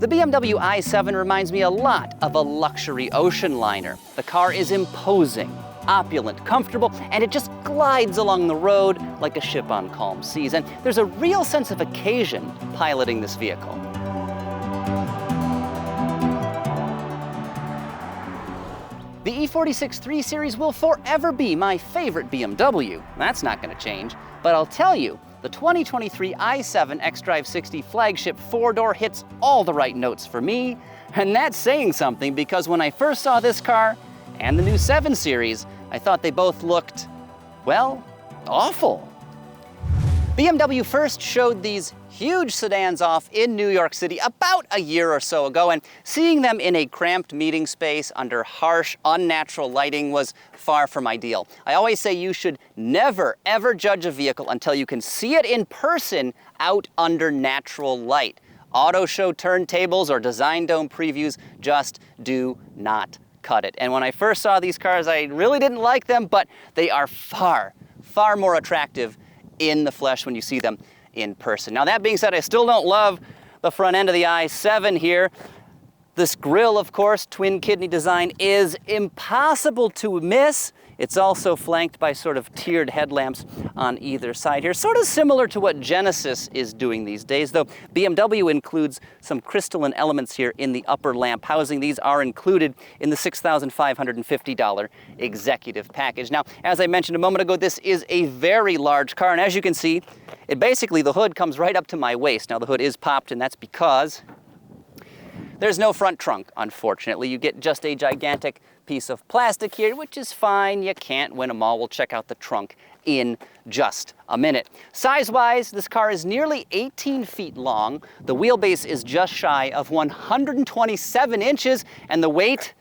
The BMW i7 reminds me a lot of a luxury ocean liner. The car is imposing, opulent, comfortable, and it just glides along the road like a ship on calm seas. And there's a real sense of occasion piloting this vehicle. The E46 3 Series will forever be my favorite BMW. That's not going to change, but I'll tell you, the 2023 i7 xDrive 60 flagship four-door hits all the right notes for me, and that's saying something because when I first saw this car and the new 7 Series, I thought they both looked, well, awful. BMW first showed these huge sedans off in New York City about a year or so ago, and seeing them in a cramped meeting space under harsh, unnatural lighting was far from ideal. I always say you should never, ever judge a vehicle until you can see it in person out under natural light. Auto show turntables or design dome previews just do not cut it. And when I first saw these cars, I really didn't like them, but they are far, far more attractive in the flesh when you see them in person. Now that being said, I still don't love the front end of the i7 here. This grille, of course, twin kidney design, is impossible to miss. It's also flanked by sort of tiered headlamps on either side here, sort of similar to what Genesis is doing these days, though BMW includes some crystalline elements here in the upper lamp housing. These are included in the $6,550 executive package. Now, as I mentioned a moment ago, this is a very large car, and as you can see, the hood comes right up to my waist. Now, the hood is popped, and that's because there's no front trunk, unfortunately. You get just a gigantic piece of plastic here, which is fine. You can't win them all. We'll check out the trunk in just a minute. Size-wise, this car is nearly 18 feet long. The wheelbase is just shy of 127 inches, and the weight,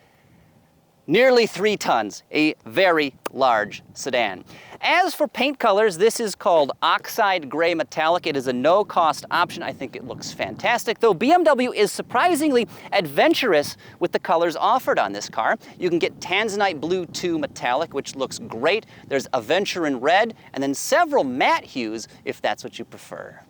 nearly 3 tons, a very large sedan. As for paint colors, this is called Oxide Gray Metallic. It is a no-cost option. I think it looks fantastic, though BMW is surprisingly adventurous with the colors offered on this car. You can get Tanzanite Blue 2 Metallic, which looks great. There's Aventurine Red, and then several matte hues if that's what you prefer.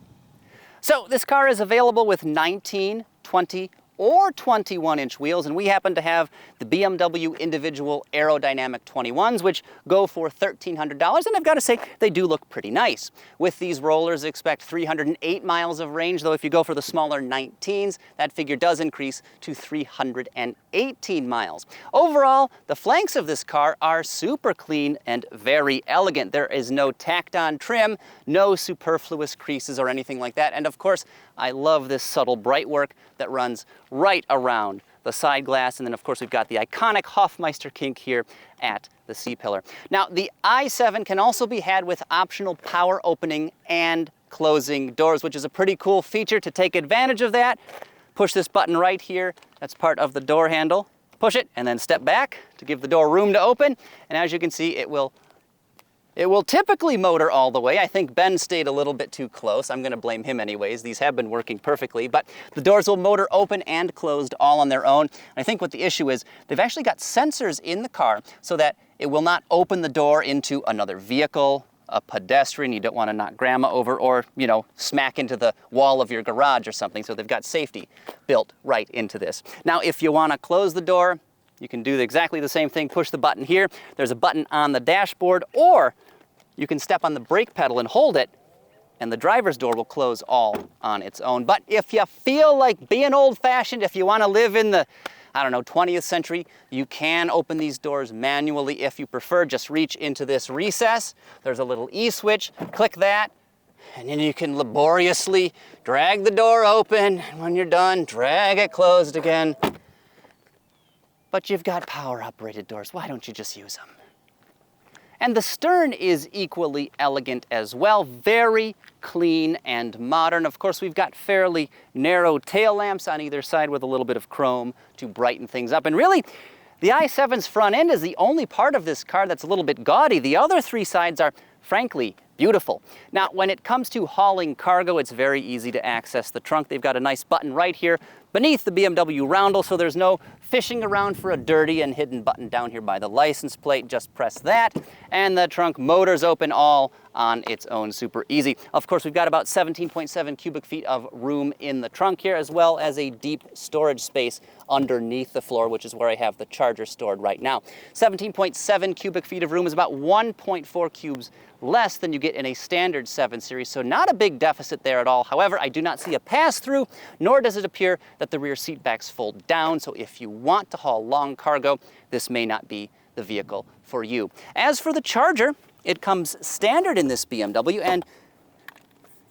So this car is available with 19, 20, or 21-inch wheels, and we happen to have the BMW individual aerodynamic 21s, which go for $1,300, and I've got to say, they do look pretty nice. With these rollers, expect 308 miles of range, though if you go for the smaller 19s, that figure does increase to 318 miles. Overall, the flanks of this car are super clean and very elegant. There is no tacked-on trim, no superfluous creases or anything like that, and of course, I love this subtle bright work that runs right around the side glass. And then, of course, we've got the iconic Hofmeister kink here at the C-pillar. Now, the i7 can also be had with optional power opening and closing doors, which is a pretty cool feature. To take advantage of that, push this button right here. That's part of the door handle. Push it and then step back to give the door room to open. And as you can see, it will typically motor all the way. I think Ben stayed a little bit too close. I'm going to blame him anyways. These have been working perfectly, but the doors will motor open and closed all on their own. And I think what the issue is, they've actually got sensors in the car so that it will not open the door into another vehicle, a pedestrian you don't want to knock grandma over, or, you know, smack into the wall of your garage or something. So they've got safety built right into this. Now, if you want to close the door, you can do exactly the same thing. Push the button here. There's a button on the dashboard, or you can step on the brake pedal and hold it, and the driver's door will close all on its own. But if you feel like being old-fashioned, if you want to live in the, 20th century, you can open these doors manually if you prefer. Just reach into this recess. There's a little E-switch. Click that, and then you can laboriously drag the door open. And when you're done, drag it closed again. But you've got power-operated doors. Why don't you just use them? And the stern is equally elegant as well, very clean and modern. Of course, we've got fairly narrow tail lamps on either side with a little bit of chrome to brighten things up. And really, the i7's front end is the only part of this car that's a little bit gaudy. The other 3 sides are, frankly, beautiful. Now, when it comes to hauling cargo, it's very easy to access the trunk. They've got a nice button right here beneath the BMW roundel, so there's no fishing around for a dirty and hidden button down here by the license plate. Just press that, and the trunk motors open all on its own super easy. Of course, we've got about 17.7 cubic feet of room in the trunk here, as well as a deep storage space underneath the floor, which is where I have the charger stored right now. 17.7 cubic feet of room is about 1.4 cubes less than you get in a standard 7 Series, so not a big deficit there at all. However, I do not see a pass-through, nor does it appear that the rear seat backs fold down, so if you want to haul long cargo, this may not be the vehicle for you. As for the charger, it comes standard in this BMW, and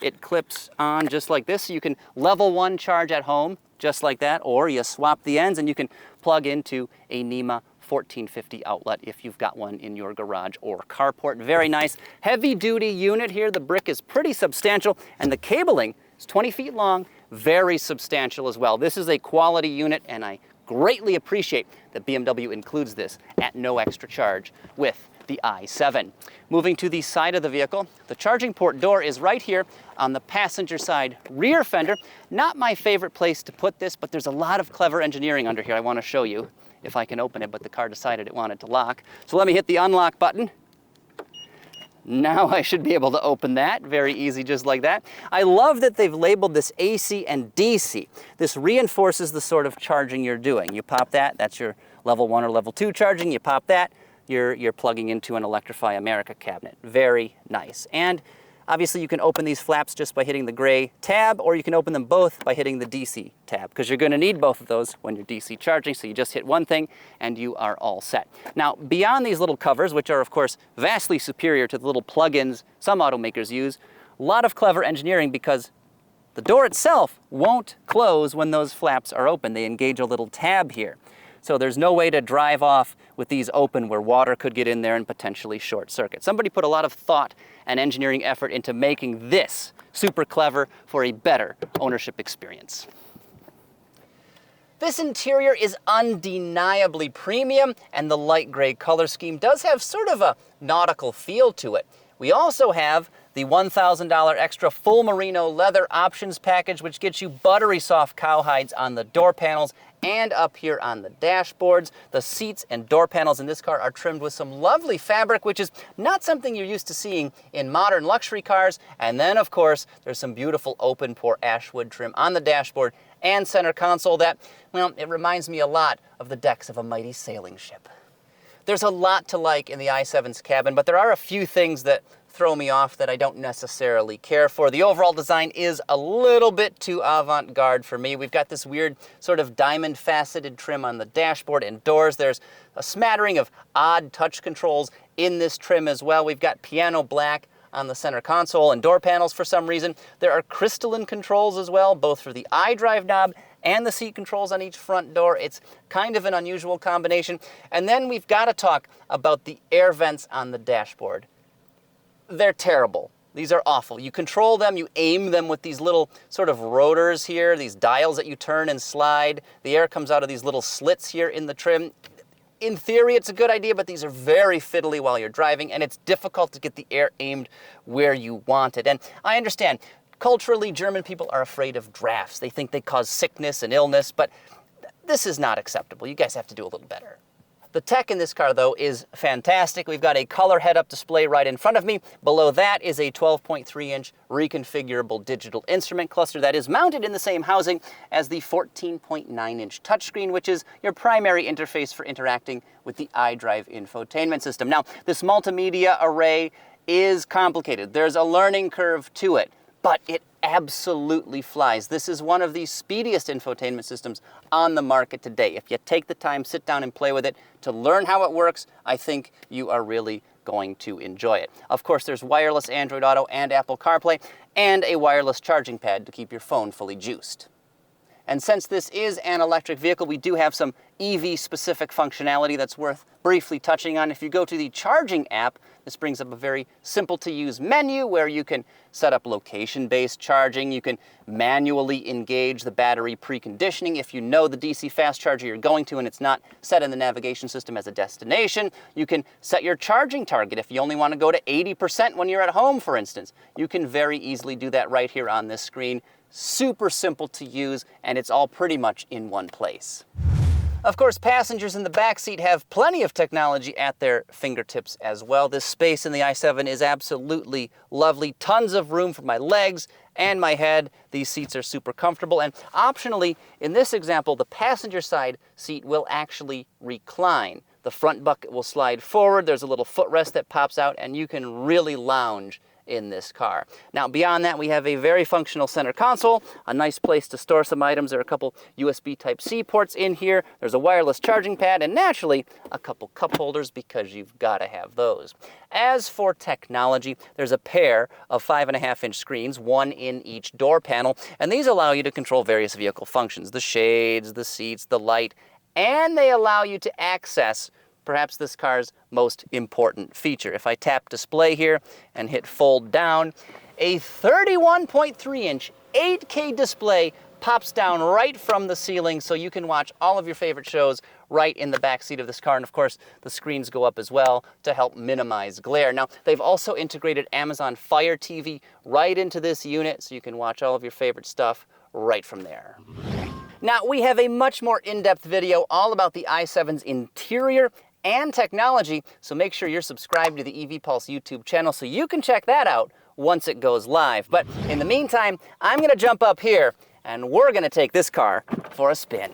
it clips on just like this, so you can level 1 charge at home, just like that, or you swap the ends and you can plug into a NEMA 1450 outlet if you've got one in your garage or carport. Very nice, heavy-duty unit here. The brick is pretty substantial, and the cabling is 20 feet long, very substantial as well. This is a quality unit, and I greatly appreciate that BMW includes this at no extra charge with the i7. Moving to the side of the vehicle, the charging port door is right here on the passenger side rear fender. Not my favorite place to put this, but there's a lot of clever engineering under here I want to show you if I can open it, but the car decided it wanted to lock. So let me hit the unlock button. Now I should be able to open that. Very easy, just like that. I love that they've labeled this AC and DC. This reinforces the sort of charging you're doing. You pop that, that's your level 1 or level 2 charging. You pop that, you're plugging into an Electrify America cabinet. Very nice. And obviously you can open these flaps just by hitting the gray tab, or you can open them both by hitting the DC tab, because you're going to need both of those when you're DC charging, so you just hit one thing and you are all set. Now, beyond these little covers, which are of course vastly superior to the little plug-ins some automakers use, a lot of clever engineering, because the door itself won't close when those flaps are open. They engage a little tab here. So there's no way to drive off with these open where water could get in there and potentially short circuit. Somebody put a lot of thought and engineering effort into making this super clever for a better ownership experience. This interior is undeniably premium, and the light gray color scheme does have sort of a nautical feel to it. We also have the $1,000 extra full merino leather options package, which gets you buttery soft cowhides on the door panels and up here on the dashboards. The seats and door panels in this car are trimmed with some lovely fabric, which is not something you're used to seeing in modern luxury cars. And then, of course, there's some beautiful open pore ashwood trim on the dashboard and center console that, well, it reminds me a lot of the decks of a mighty sailing ship. There's a lot to like in the i7's cabin, but there are a few things that throw me off that I don't necessarily care for. The overall design is a little bit too avant-garde for me. We've got this weird sort of diamond faceted trim on the dashboard and doors. There's a smattering of odd touch controls in this trim as well. We've got piano black on the center console and door panels for some reason. There are crystalline controls as well, both for the iDrive knob and the seat controls on each front door. It's kind of an unusual combination. And then we've got to talk about the air vents on the dashboard. They're terrible. These are awful. You control them, you aim them with these little sort of rotors here, these dials that you turn and slide. The air comes out of these little slits here in the trim. In theory, it's a good idea, but these are very fiddly while you're driving, and it's difficult to get the air aimed where you want it. And I understand, culturally, German people are afraid of drafts. They think they cause sickness and illness, but this is not acceptable. You guys have to do a little better. The tech in this car, though, is fantastic. We've got a color head-up display right in front of me. Below that is a 12.3-inch reconfigurable digital instrument cluster that is mounted in the same housing as the 14.9-inch touchscreen, which is your primary interface for interacting with the iDrive infotainment system. Now, this multimedia array is complicated. There's a learning curve to it, but it absolutely flies. This is one of the speediest infotainment systems on the market today. If you take the time, sit down and play with it to learn how it works, I think you are really going to enjoy it. Of course, there's wireless Android Auto and Apple CarPlay, and a wireless charging pad to keep your phone fully juiced. And since this is an electric vehicle, we do have some EV-specific functionality that's worth briefly touching on. If you go to the charging app, this brings up a very simple-to-use menu where you can set up location-based charging. You can manually engage the battery preconditioning if you know the DC fast charger you're going to and it's not set in the navigation system as a destination. You can set your charging target if you only want to go to 80% when you're at home, for instance. You can very easily do that right here on this screen. Super simple to use, and it's all pretty much in one place. Of course, passengers in the back seat have plenty of technology at their fingertips as well. This space in the i7 is absolutely lovely. Tons of room for my legs and my head. These seats are super comfortable. And optionally, in this example, the passenger side seat will actually recline. The front bucket will slide forward. There's a little footrest that pops out, and you can really lounge in this car. Now, beyond that, we have a very functional center console, a nice place to store some items. There are a couple USB Type-C ports in here. There's a wireless charging pad, and naturally, a couple cup holders because you've got to have those. As for technology, there's a pair of 5.5-inch screens, one in each door panel, and these allow you to control various vehicle functions, the shades, the seats, the light, and they allow you to access perhaps this car's most important feature. If I tap display here and hit fold down, a 31.3-inch 8K display pops down right from the ceiling so you can watch all of your favorite shows right in the back seat of this car. And of course, the screens go up as well to help minimize glare. Now, they've also integrated Amazon Fire TV right into this unit so you can watch all of your favorite stuff right from there. Now, we have a much more in-depth video all about the i7's interior and technology, so make sure you're subscribed to the EV Pulse YouTube channel so you can check that out once it goes live. But in the meantime, I'm gonna jump up here and we're gonna take this car for a spin.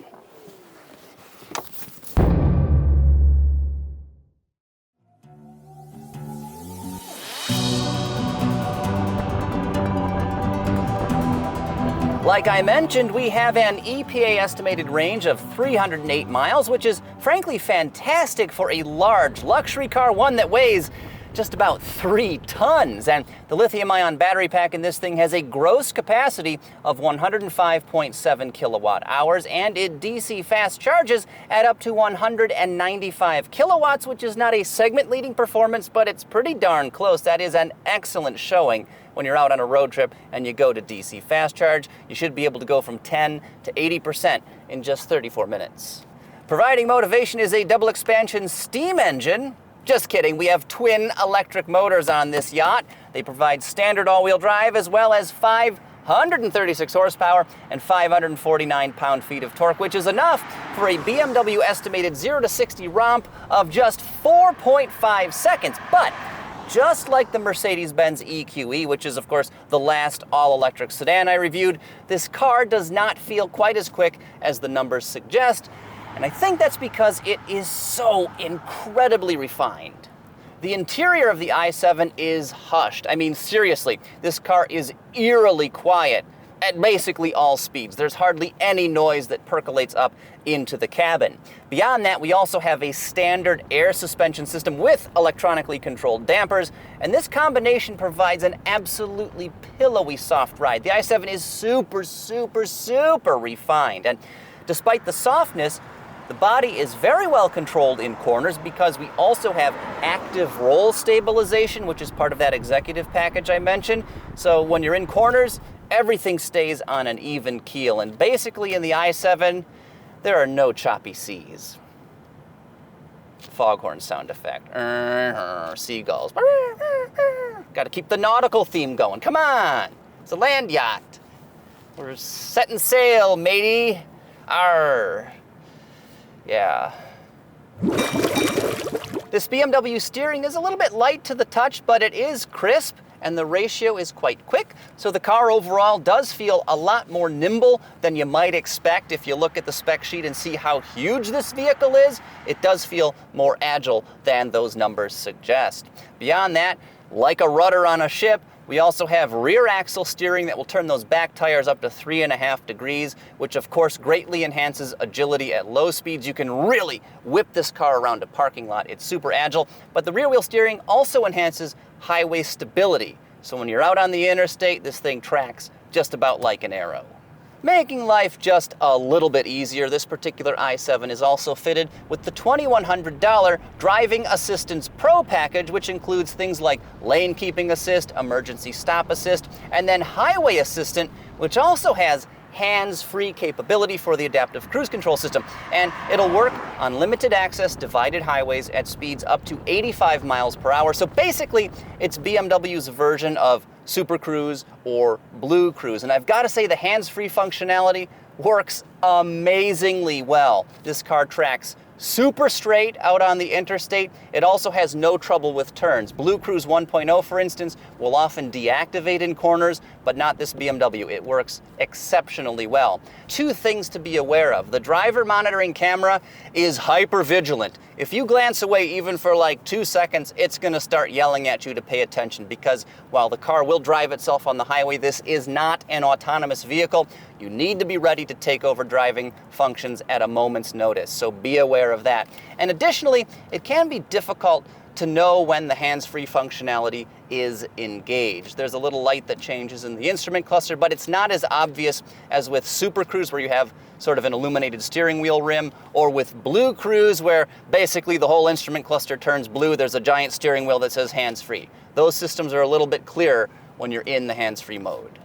Like I mentioned, we have an EPA estimated range of 308 miles, which is frankly fantastic for a large luxury car, one that weighs just about 3 tons. And the lithium-ion battery pack in this thing has a gross capacity of 105.7 kilowatt hours, and it DC fast charges at up to 195 kilowatts, which is not a segment-leading performance, but it's pretty darn close. That is an excellent showing when you're out on a road trip and you go to DC fast charge. You should be able to go from 10 to 80% in just 34 minutes. Providing motivation is a double expansion steam engine. Just kidding, we have twin electric motors on this yacht. They provide standard all-wheel drive as well as 536 horsepower and 549 pound-feet of torque, which is enough for a BMW estimated 0 to 60 romp of just 4.5 seconds. But just like the Mercedes-Benz EQE, which is of course the last all-electric sedan I reviewed, this car does not feel quite as quick as the numbers suggest. And I think that's because it is so incredibly refined. The interior of the i7 is hushed. I mean, seriously, this car is eerily quiet at basically all speeds. There's hardly any noise that percolates up into the cabin. Beyond that, we also have a standard air suspension system with electronically controlled dampers, and this combination provides an absolutely pillowy soft ride. The i7 is super, super, super refined, and despite the softness, the body is very well controlled in corners because we also have active roll stabilization, which is part of that executive package I mentioned. So when you're in corners, everything stays on an even keel. And basically in the i7, there are no choppy seas. Foghorn sound effect. Seagulls. Got to keep the nautical theme going. Come on. It's a land yacht. We're setting sail, matey. Arr. Yeah. This BMW steering is a little bit light to the touch, but it is crisp and the ratio is quite quick. So the car overall does feel a lot more nimble than you might expect. If you look at the spec sheet and see how huge this vehicle is, it does feel more agile than those numbers suggest. Beyond that, like a rudder on a ship, we also have rear axle steering that will turn those back tires up to 3.5 degrees, which of course greatly enhances agility at low speeds. You can really whip this car around a parking lot. It's super agile, but the rear wheel steering also enhances highway stability. So when you're out on the interstate, this thing tracks just about like an arrow. Making life just a little bit easier, this particular i7 is also fitted with the $2,100 Driving Assistance Pro package, which includes things like lane keeping assist, emergency stop assist, and then Highway Assistant, which also has hands-free capability for the adaptive cruise control system. And it'll work on limited access divided highways at speeds up to 85 miles per hour. So basically, it's BMW's version of Super Cruise or Blue Cruise. And I've got to say the hands-free functionality works amazingly well. This car tracks super straight out on the interstate. It also has no trouble with turns. Blue Cruise 1.0, for instance, will often deactivate in corners, but not this BMW. It works exceptionally well. Two things to be aware of. The driver monitoring camera is hyper vigilant. If you glance away even for like 2 seconds, it's gonna start yelling at you to pay attention, because while the car will drive itself on the highway, this is not an autonomous vehicle. You need to be ready to take over driving functions at a moment's notice, so be aware of that. And additionally, it can be difficult to know when the hands-free functionality is engaged. There's a little light that changes in the instrument cluster, but it's not as obvious as with Super Cruise, where you have sort of an illuminated steering wheel rim, or with Blue Cruise, where basically the whole instrument cluster turns blue. There's a giant steering wheel that says hands-free. Those systems are a little bit clearer when you're in the hands-free mode.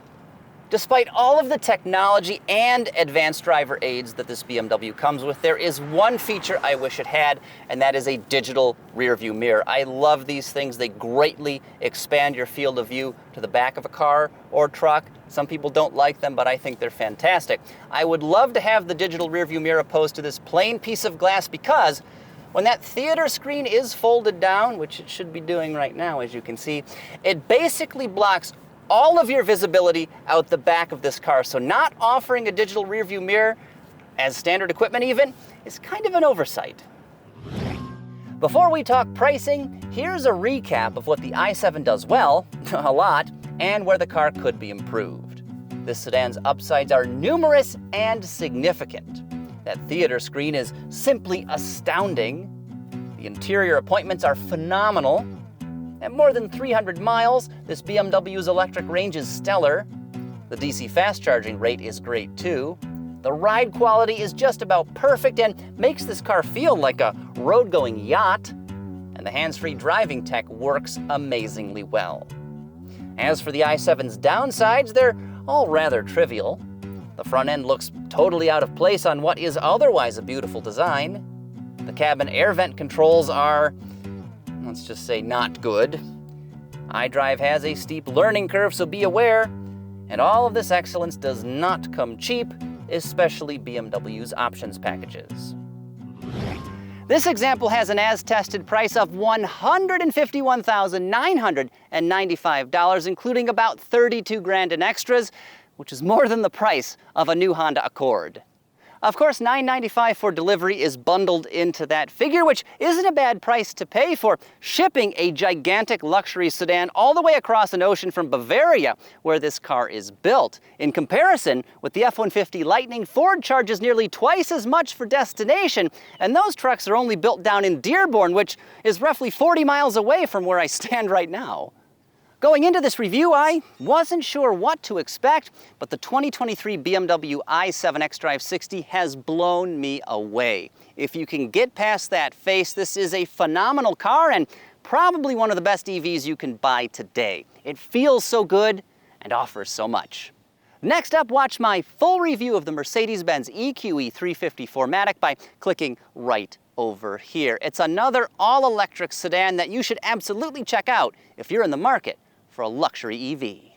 Despite all of the technology and advanced driver aids that this BMW comes with, there is one feature I wish it had, and that is a digital rear view mirror. I love these things. They greatly expand your field of view to the back of a car or truck. Some people don't like them, but I think they're fantastic. I would love to have the digital rear view mirror opposed to this plain piece of glass, because when that theater screen is folded down, which it should be doing right now, as you can see, it basically blocks all of your visibility out the back of this car. So not offering a digital rear view mirror as standard equipment even is kind of an oversight. Before we talk pricing, here's a recap of what the i7 does well, a lot, and where the car could be improved. This sedan's upsides are numerous and significant. That theater screen is simply astounding. The interior appointments are phenomenal. At more than 300 miles, this BMW's electric range is stellar. The DC fast charging rate is great too. The ride quality is just about perfect and makes this car feel like a road-going yacht. And the hands-free driving tech works amazingly well. As for the i7's downsides, they're all rather trivial. The front end looks totally out of place on what is otherwise a beautiful design. The cabin air vent controls are, let's just say, not good. iDrive has a steep learning curve, so be aware. And all of this excellence does not come cheap, especially BMW's options packages. This example has an as-tested price of $151,995, including about 32 grand in extras, which is more than the price of a new Honda Accord. Of course, $995 for delivery is bundled into that figure, which isn't a bad price to pay for shipping a gigantic luxury sedan all the way across an ocean from Bavaria, where this car is built. In comparison, with the F-150 Lightning, Ford charges nearly twice as much for destination, and those trucks are only built down in Dearborn, which is roughly 40 miles away from where I stand right now. Going into this review, I wasn't sure what to expect, but the 2023 BMW i7 xDrive 60 has blown me away. If you can get past that face, this is a phenomenal car and probably one of the best EVs you can buy today. It feels so good and offers so much. Next up, watch my full review of the Mercedes-Benz EQE 350 4MATIC by clicking right over here. It's another all-electric sedan that you should absolutely check out if you're in the market for a luxury EV.